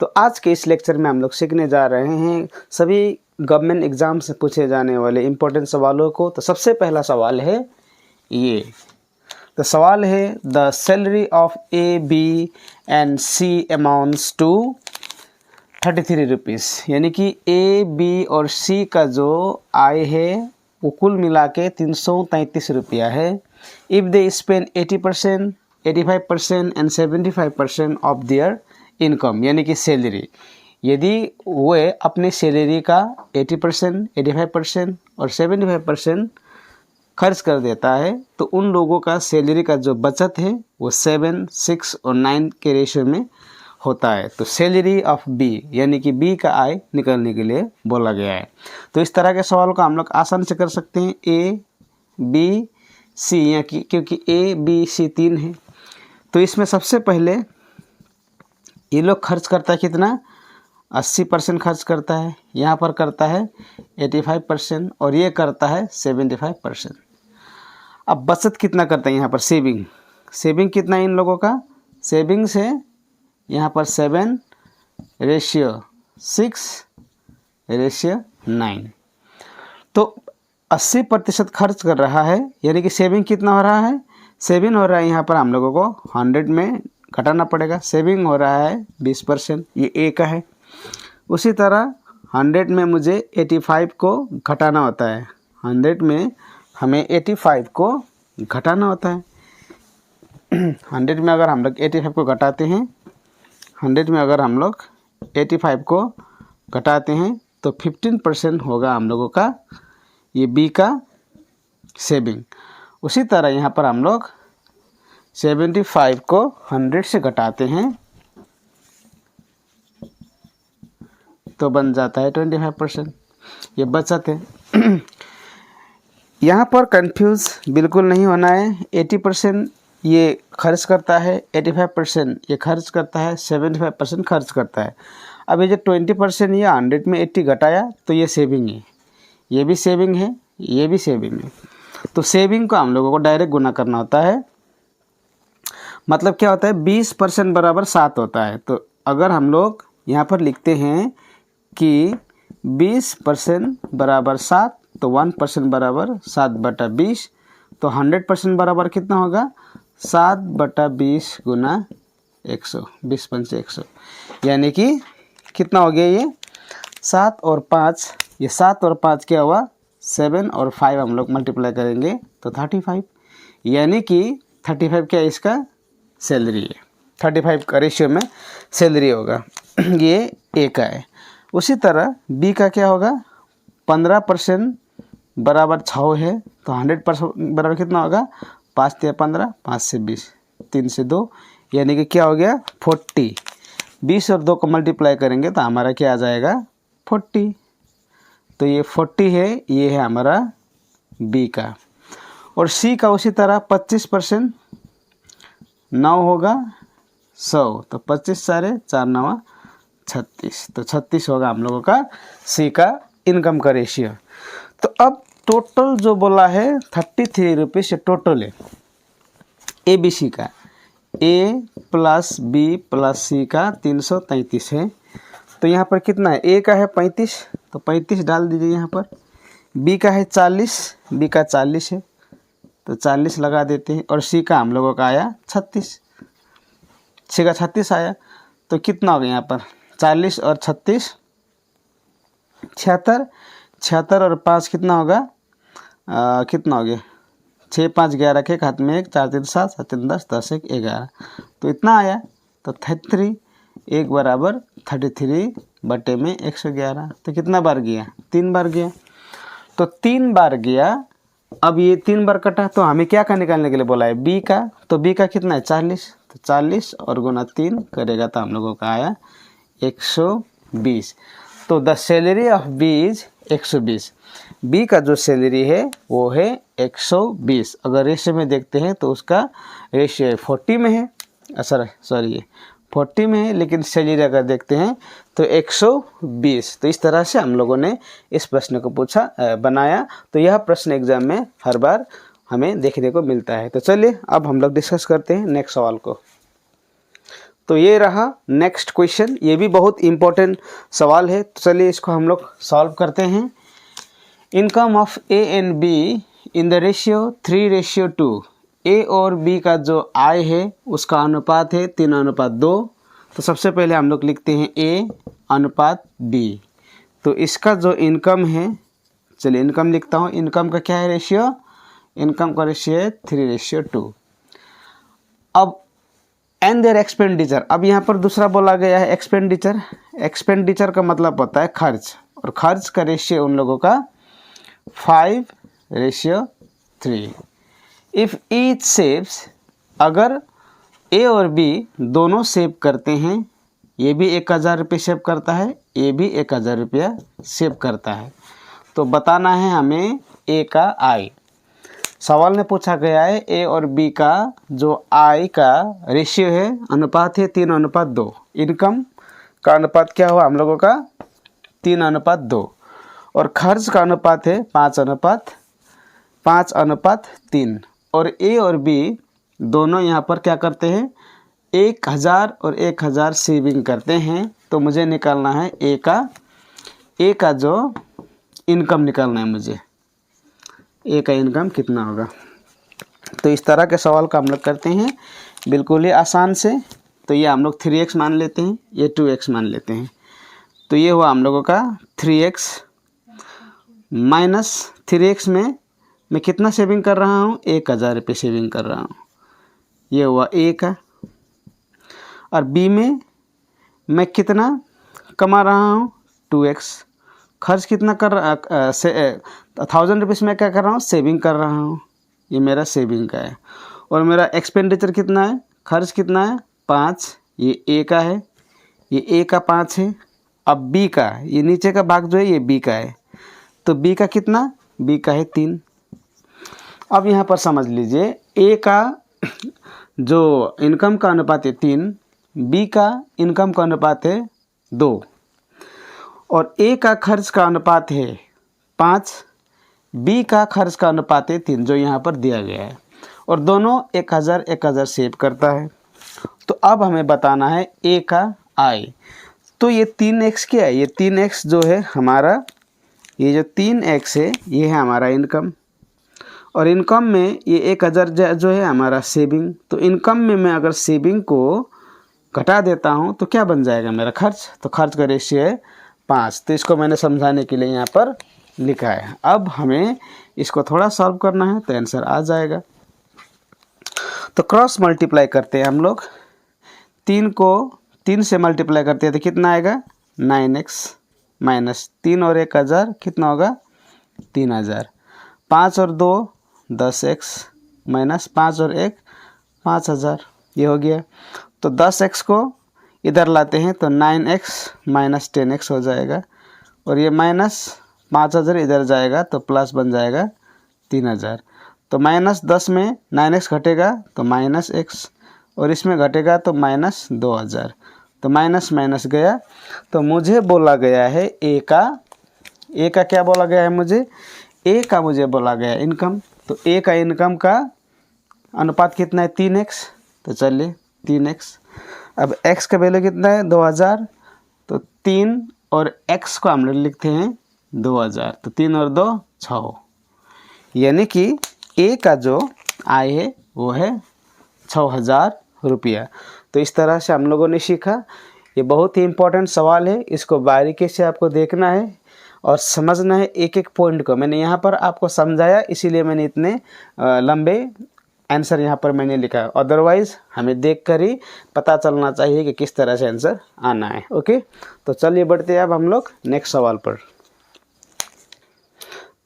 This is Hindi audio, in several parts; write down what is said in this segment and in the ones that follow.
तो आज के इस लेक्चर में हम लोग सीखने जा रहे हैं सभी गवर्नमेंट एग्जाम से पूछे जाने वाले इम्पोर्टेंट सवालों को। तो सबसे पहला सवाल है ये, तो सवाल है the salary of A B and C amounts to 33 rupees, यानी कि ए बी और सी का जो आय है वो कुल मिला के 333 रुपया है। If they spend 80%, 85% and 75% of their income, यानी कि सैलरी, यदि वे अपने सैलरी का 80%, 85% और 75% खर्च कर देता है तो उन लोगों का सैलरी का जो बचत है वो 7, 6 और 9 के रेशियो में होता है। तो सैलरी ऑफ बी, यानी कि बी का आय निकलने के लिए बोला गया है। तो इस तरह के सवाल को हम लोग आसान से कर सकते हैं। ए बी सी, यहाँ की क्योंकि ए बी सी 3 है, तो इसमें सबसे पहले ये लोग खर्च करता है कितना, 80% खर्च करता है, यहाँ पर करता है 85% और ये करता है 75%। अब बचत कितना करता है, यहाँ पर सेविंग कितना है इन लोगों का, सेविंग से यहाँ पर 7:6:9, तो 80% खर्च कर रहा है, यानी कि सेविंग कितना हो रहा है, सेविंग हो रहा है यहाँ पर हम लोगों को 100 में घटाना पड़ेगा। सेविंग हो रहा है 20%, ये ए का है। उसी तरह 100 में मुझे 85 को घटाना होता है, 100 में हमें 85 को घटाना होता है। 100 में अगर हम लोग 85 को घटाते हैं, 100 में अगर हम लोग 85 को घटाते हैं तो 15% होगा हम लोगों का ये बी का सेविंग। उसी तरह यहाँ पर हम लोग 75 को 100 से घटाते हैं तो बन जाता है 25%, ये बचत है। यहाँ पर कंफ्यूज बिल्कुल नहीं होना है। 80% ये खर्च करता है, 85% ये खर्च करता है, 75% खर्च करता है। अब ये जो 20% ये 100 में 80 घटाया तो ये सेविंग है, ये भी सेविंग है, ये भी सेविंग है। तो सेविंग को हम लोगों को डायरेक्ट गुना करना होता है। मतलब क्या होता है, 20% बराबर 7 होता है। तो अगर हम लोग यहाँ पर लिखते हैं कि 20% बराबर 7, तो 1% बराबर 7/20, तो 100% बराबर कितना होगा, 7/20 गुना 100, 20 पंचे 100, यानी कि कितना हो गया ये 7 और 5, ये 7 और 5 क्या हुआ, 7 और 5 हम लोग मल्टीप्लाई करेंगे तो 35, यानी कि 35 क्या इसका सैलरी है, 35 का रेशियो में सैलरी होगा। ये ए का है। उसी तरह बी का क्या होगा, 15% बराबर 6 है, तो 100% बराबर कितना होगा, 5 × 15, 5 से 20, 3 से 2, यानी कि क्या हो गया 40। 20 और 2 को मल्टीप्लाई करेंगे तो हमारा क्या आ जाएगा 40, तो ये 40 है, ये है हमारा बी का। और सी का उसी तरह 25%, 9 होगा 100, तो 25 सारे 4 9 36, तो 36 होगा हम लोगों का सी का इनकम का रेशियो। तो अब टोटल जो बोला है 33 रुपीज़ टोटल है ए बी सी का, ए प्लस बी प्लस सी का 333 है। तो यहाँ पर कितना है, ए का है 35, तो 35 डाल दीजिए यहाँ पर। बी का है 40, बी का 40 है तो 40 लगा देते हैं। और सी का हम लोगों का आया 36, सी का 36 आया, तो कितना हो गया यहाँ पर 40 और 36 76, 76 और 5 कितना होगा, कितना हो गया 6 5 11 के हाथ में 1, 4 3 7, 7 3 10, 10 1 11, तो इतना आया। तो 33 1 बराबर 33/111, तो कितना बार गया, 3 बार गया, तो 3 बार गया। अब ये 3 बार कटा तो हमें क्या का निकालने के लिए बोला है, बी का, तो बी का कितना है 40, तो 40 और गुना 3 करेगा तो हम लोगों का आया 120। तो the salary of B is 120, B का जो सैलरी है वो है 120। अगर रेशियो में देखते हैं तो उसका रेशियो 40 में है, सॉरी 40 में है, लेकिन सैलरी अगर देखते हैं तो 120। तो इस तरह से हम लोगों ने इस प्रश्न को बनाया। तो यह प्रश्न एग्जाम में हर बार हमें देखने को मिलता है। तो चलिए अब हम लोग डिस्कस करते हैं नेक्स्ट सवाल को। तो ये रहा नेक्स्ट क्वेश्चन, ये भी बहुत इम्पोर्टेंट सवाल है। तो चलिए इसको हम लोग सॉल्व करते हैं। Income of A and be in the ratio 3:2। ए और बी का जो आय है उसका अनुपात है 3:2। तो सबसे पहले हम लोग लिखते हैं ए अनुपात बी। तो इसका जो इनकम है, चलिए इनकम लिखता हूँ। इनकम का क्या है रेशियो? इनकम का रेशियो है 3:2। अब एंड देयर एक्सपेंडिचर, अब यहाँ पर दूसरा बोला गया है एक्सपेंडिचर। एक्सपेंडिचर का मतलब होता है खर्च, और खर्च का रेशियो उन लोगों का 5:3। इफ़ ईच सेव्स, अगर ए और बी दोनों सेव करते हैं, ये भी 1,000 रुपये सेव करता है, ये भी 1,000 रुपया सेव करता है, तो बताना है हमें ए का आय। सवाल में पूछा गया है ए और बी का जो आय का रेशियो है, अनुपात है 3:2। इनकम का अनुपात क्या हुआ हम लोगों का? 3:2। और खर्च का अनुपात है 5:3। और ए और बी दोनों यहाँ पर क्या करते हैं? 1,000 और 1,000 सेविंग करते हैं। तो मुझे निकालना है ए का जो इनकम निकालना है मुझे। ए का इनकम कितना होगा? तो इस तरह के सवाल का हम लोग करते हैं बिल्कुल ही आसान से। तो ये हम लोग 3x मान लेते हैं, ये 2x मान लेते हैं। तो ये हुआ हम लोगों का 3x माइनस 3x में मैं कितना सेविंग कर रहा हूँ? 1,000 रुपये सेविंग कर रहा हूँ। ये हुआ ए का। और बी में मैं कितना कमा रहा हूँ? 2x। खर्च कितना कर रहा 1,000 रुपीज़ में क्या कर रहा हूँ? सेविंग कर रहा हूँ। ये मेरा सेविंग का है। और मेरा एक्सपेंडिचर कितना है? खर्च कितना है? 5। ये ए का है, ये ए का 5 है। अब बी का, ये नीचे का भाग जो है ये बी का है। तो बी का कितना? बी का है 3। अब यहाँ पर समझ लीजिए, ए का जो इनकम का अनुपात है 3, बी का इनकम का अनुपात है 2, और ए का खर्च का अनुपात है 5, बी का खर्च का अनुपात है 3, जो यहाँ पर दिया गया है। और दोनों 1,000 सेव करता है। तो अब हमें बताना है ए का आय। तो ये 3x क्या है? ये 3x जो है हमारा, ये जो 3x है ये है हमारा इनकम। और इनकम में ये 1,000 जो है हमारा सेविंग। तो इनकम में मैं अगर सेविंग को घटा देता हूँ तो क्या बन जाएगा मेरा? खर्च। तो खर्च का रेशियो है 5। तो इसको मैंने समझाने के लिए यहाँ पर लिखा है। अब हमें इसको थोड़ा सॉल्व करना है तो आंसर आ जाएगा। तो क्रॉस मल्टीप्लाई करते हैं हम लोग। 3 को 3 से मल्टीप्लाई करते हैं तो कितना आएगा? 9x माइनस 3 और 1,000 कितना होगा? 3,000। 5 और 2 10x माइनस 5 और 1 5,000। ये हो गया। तो 10x को इधर लाते हैं तो 9x माइनस 10x हो जाएगा। और ये माइनस 5,000 इधर जाएगा तो प्लस बन जाएगा 3,000। तो माइनस 10 में 9x घटेगा तो माइनस x, और इसमें घटेगा तो माइनस 2,000। तो माइनस माइनस गया। तो मुझे बोला गया है ए का क्या बोला गया है मुझे? ए का मुझे बोला गया है इनकम। तो ए का इनकम का अनुपात कितना है? 3x। तो चलिए 3x। अब x का वैल्यू कितना है? 2,000। तो 3 और x को हम लोग लिखते हैं 2,000। तो 3 और 2 6। यानी कि ए का जो आय है वो है 6,000 रुपया। तो इस तरह से हम लोगों ने सीखा। ये बहुत ही इम्पोर्टेंट सवाल है, इसको बारीकी से आपको देखना है और समझना है एक एक पॉइंट को। मैंने यहाँ पर आपको समझाया, इसीलिए मैंने इतने लंबे आंसर यहाँ पर मैंने लिखा। अदरवाइज़ हमें देखकर ही पता चलना चाहिए कि किस तरह से आंसर आना है। ओके, तो चलिए बढ़ते हैं अब हम लोग नेक्स्ट सवाल पर।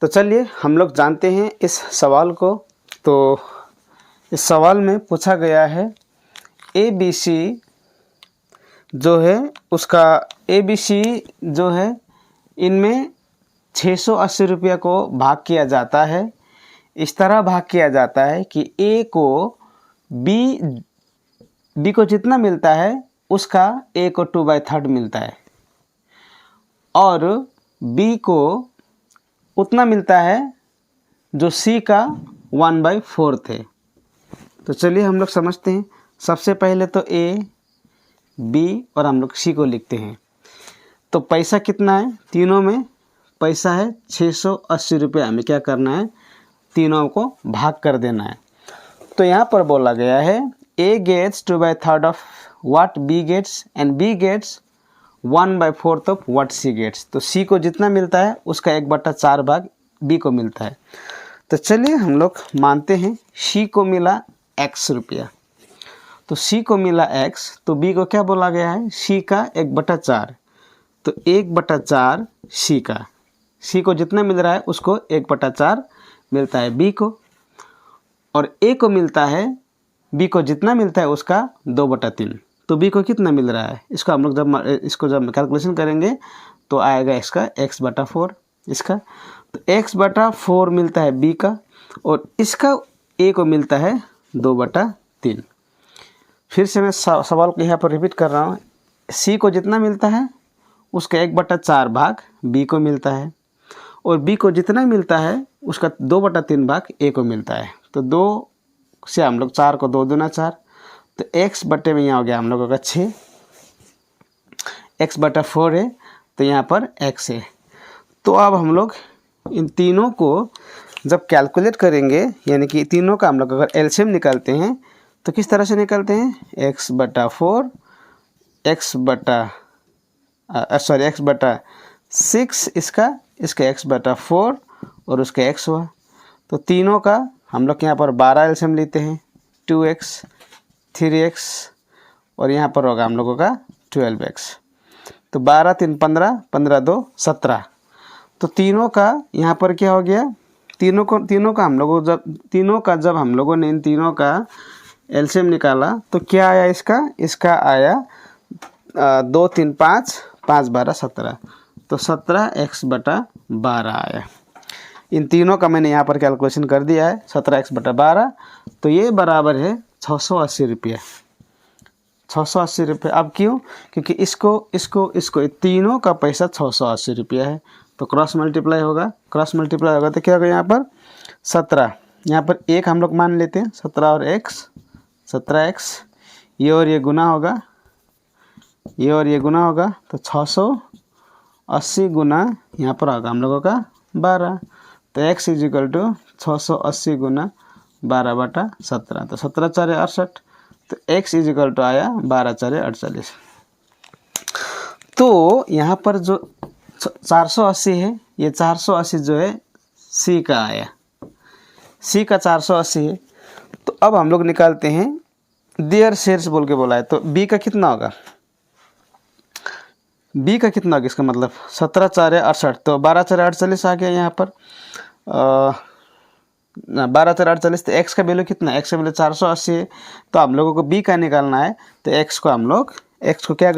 तो चलिए हम लोग जानते हैं इस सवाल को। तो इस सवाल में पूछा गया है ABC जो है उसका ABC जो है इनमें 680 रुपये को भाग किया जाता है। इस तरह भाग किया जाता है कि A को B को जितना मिलता है उसका A को 2/3 मिलता है, और B को उतना मिलता है जो C का 1/4 है। तो चलिए हम लोग समझते हैं। सबसे पहले तो A बी और हम लोग सी को लिखते हैं। तो पैसा कितना है, तीनों में पैसा है 680 रुपये। हमें क्या करना है, तीनों को भाग कर देना है। तो यहाँ पर बोला गया है A gets 2/3 of what B gets and B gets 1/4 of what C gets. तो सी को जितना मिलता है उसका 1/4 भाग बी को मिलता है। तो चलिए हम लोग मानते हैं सी को मिला x रुपया, तो सी को मिला x, तो बी को क्या बोला गया है, सी का 1/4। तो 1/4 सी का, सी को जितना मिल रहा है उसको 1/4 मिलता है बी को, और ए को मिलता है, बी को जितना मिलता है उसका 2/3। तो बी को कितना मिल रहा है, इसको हम लोग जब कैलकुलेशन करेंगे तो आएगा इसका x/4 इसका। तो x/4 मिलता है बी का, और इसका ए को मिलता है 2/3। फिर से मैं सवाल को यहाँ पर रिपीट कर रहा हूँ। सी को जितना मिलता है उसका 1/4 भाग बी को मिलता है, और बी को जितना मिलता है उसका 2/3 भाग ए को मिलता है। तो 2 से हम लोग 4 को 2 दूना 4, तो x बटे में यहाँ हो गया हम लोगों का 6, x/4 है तो यहाँ पर x है। तो अब हम लोग इन तीनों को जब कैलकुलेट करेंगे, यानी कि तीनों का हम लोग अगर एलसीएम निकालते हैं तो किस तरह से निकालते हैं, x/4 x/6 इसका x/4 और उसका x हुआ। तो तीनों का हम लोग यहाँ पर 12 एलसीएम लेते हैं, 2x 3x और यहाँ पर होगा हम लोगों का 12x। तो 12 3 15, 15 2 17। तो तीनों का यहाँ पर क्या हो गया, तीनों का जब हम लोगों ने इन तीनों का एलसीएम निकाला तो क्या आया, इसका आया 2 3 5 5 12 17। तो 17x/12 आया। इन तीनों का मैंने यहाँ पर कैलकुलेशन कर दिया है, 17x/12। तो ये बराबर है 680 रुपये। 680 रुपये। अब क्यों, क्योंकि इसको तीनों का पैसा 680 रुपया है। तो क्रॉस मल्टीप्लाई होगा तो क्या होगा, यहाँ पर 17, यहाँ पर एक हम लोग मान लेते हैं, 17 और x 17x, ये और ये गुना होगा, तो 680 गुना यहाँ पर होगा हम लोगों का 12। तो x = 680 गुना 12/17। तो 17 4 68, तो x = आया 12 4 48। तो यहाँ पर जो 480 है, ये 480 जो है सी का आया, सी का 480 है। तो अब हम लोग निकालते हैं देयर शेयर्स बोल के बोला है, तो बी का कितना होगा, इसका मतलब 17 4 68। तो 12 4 48 आ गया यहाँ पर, 12 4 48। तो x का वैल्यू कितना है, x का वैल्यू 480 है। तो हम लोगों को b का निकालना है, तो x को क्या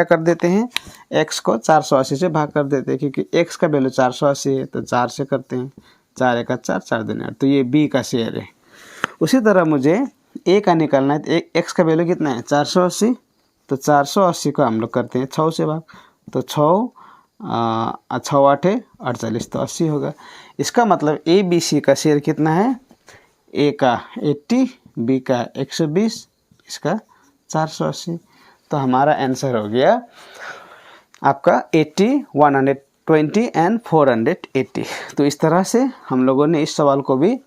कर देते हैं, x को 480 से भाग कर देते हैं, क्योंकि x का वैल्यू 480 है। तो 4 से करते हैं, 4 1 4 4 2 8। तो ये b का शेयर है। उसी तरह मुझे a का निकालना है, तो x का वैल्यू कितना है 480। तो 480 को हम लोग करते हैं 6 से भाग, तो 6 8 48, तो 80 होगा। इसका मतलब ए बी सी का शेयर कितना है, ए का 80, बी का 120, इसका 480। तो हमारा आंसर हो गया आपका 80, 120 एंड 480। तो इस तरह से हम लोगों ने इस सवाल को भी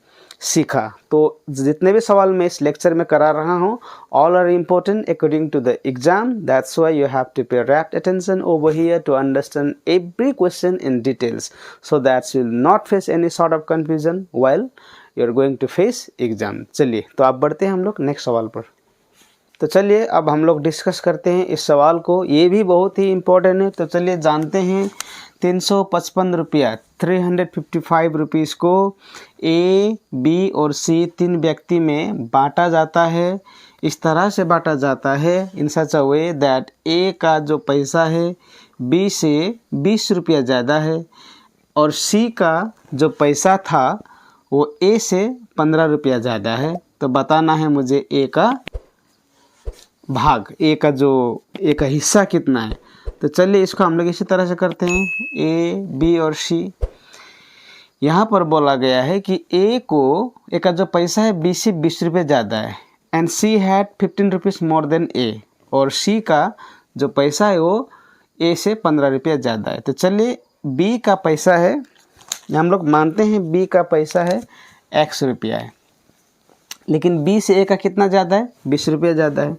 सीखा। तो जितने भी सवाल मैं इस लेक्चर में करा रहा हूँ, all are important according to the exam. That's why you have to pay rapt attention over here to understand every question in details, so that you will not face any sort of confusion while you are going to face exam. चलिए, तो आप बढ़ते हैं हम लोग नेक्स्ट सवाल पर। तो चलिए अब हम लोग डिस्कस करते हैं इस सवाल को, ये भी बहुत ही इम्पोर्टेंट है। तो चलिए जानते हैं, 355 रुपया 355 रुपीज़ को ए बी और सी 3 व्यक्ति में बांटा जाता है। इस तरह से बांटा जाता है, इन सच अ वे दैट ए का जो पैसा है बी से 20 रुपया ज़्यादा है, और सी का जो पैसा था वो ए से 15 रुपया ज़्यादा है। तो बताना है मुझे ए का भाग, ए का हिस्सा कितना है। तो चलिए इसको हम लोग इसी तरह से करते हैं, ए बी और सी। यहाँ पर बोला गया है कि ए का जो पैसा है बी से 20 रुपये ज़्यादा है, and C had 15 rupees more than A. और सी का जो पैसा है वो ए से 15 रुपया ज़्यादा है। तो चलिए बी का पैसा है, हम लोग मानते हैं बी का पैसा है x रुपया है, लेकिन बी से ए का कितना ज़्यादा है, 20 रुपया ज़्यादा है।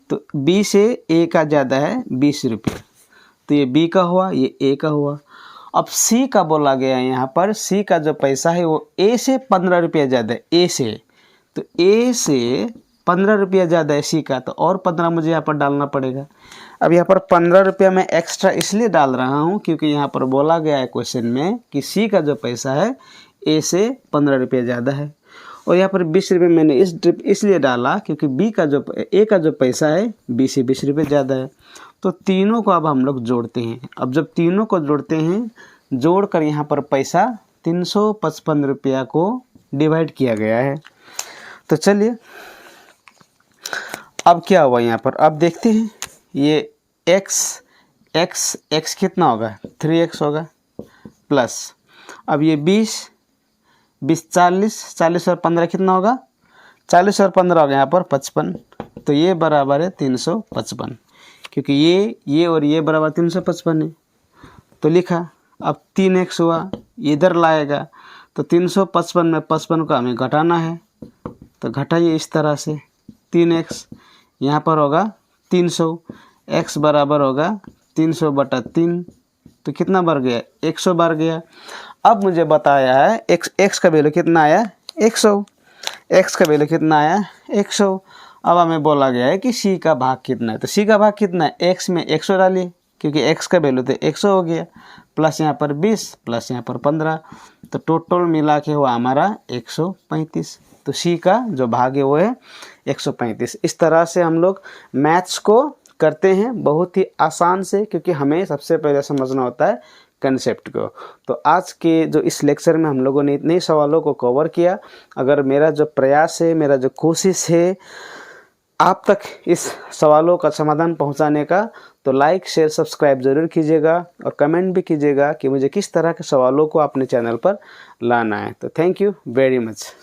तो बी से ए का ज़्यादा है 20 रुपया, तो ये बी का हुआ, ये ए का हुआ। अब सी का बोला गया है यहाँ पर, सी का जो पैसा है वो ए से 15 रुपया ज़्यादा है, ए से, तो ए से 15 रुपया ज़्यादा है सी का, तो और 15 मुझे यहाँ पर डालना पड़ेगा। अब यहाँ पर 15 रुपया मैं एक्स्ट्रा इसलिए डाल रहा हूँ क्योंकि यहाँ पर बोला गया है क्वेश्चन में कि सी का जो पैसा है ए से 15 रुपया ज़्यादा है, और यहाँ पर 20 रुपये मैंने इसलिए डाला क्योंकि बी का जो ए का जो पैसा है बी से 20 रुपये ज़्यादा है। तो तीनों को अब हम लोग जोड़ते हैं। अब जब तीनों को जोड़ते हैं, जोड़कर यहाँ पर पैसा 355 रुपया को डिवाइड किया गया है। तो चलिए अब क्या हुआ यहाँ पर, अब देखते हैं। ये x कितना होगा, 3x होगा, प्लस अब ये 20 40 और 15 कितना होगा, 40 और 15 होगा यहाँ पर 55, तो ये बराबर है 355, क्योंकि ये और ये बराबर 355 है। तो लिखा, अब 3x हुआ, इधर लाएगा तो 355 में 55 को हमें घटाना है, तो घटाइए इस तरह से, 3x यहाँ पर होगा 300, x बराबर होगा 300/3, तो कितना बढ़ गया, 100 बढ़ गया। अब मुझे बताया है x का वैल्यू कितना आया, 100, x का वैल्यू कितना आया, 100। अब हमें बोला गया है कि c का भाग कितना है, तो c का भाग कितना है, x में 100 डालिए क्योंकि x का वैल्यू तो 100 हो गया, प्लस यहाँ पर 20 प्लस यहाँ पर 15, तो टोटल मिला के हुआ हमारा 135। तो c का जो भाग है वो है 135। इस तरह से हम लोग मैथ्स को करते हैं बहुत ही आसान से, क्योंकि हमें सबसे पहले समझना होता है कंसेप्ट को। तो आज के जो इस लेक्चर में हम लोगों ने इतने सवालों को कवर किया। अगर मेरा जो प्रयास है, मेरा जो कोशिश है आप तक इस सवालों का समाधान पहुंचाने का, तो लाइक शेयर सब्सक्राइब ज़रूर कीजिएगा और कमेंट भी कीजिएगा कि मुझे किस तरह के सवालों को अपने चैनल पर लाना है। तो थैंक यू वेरी मच।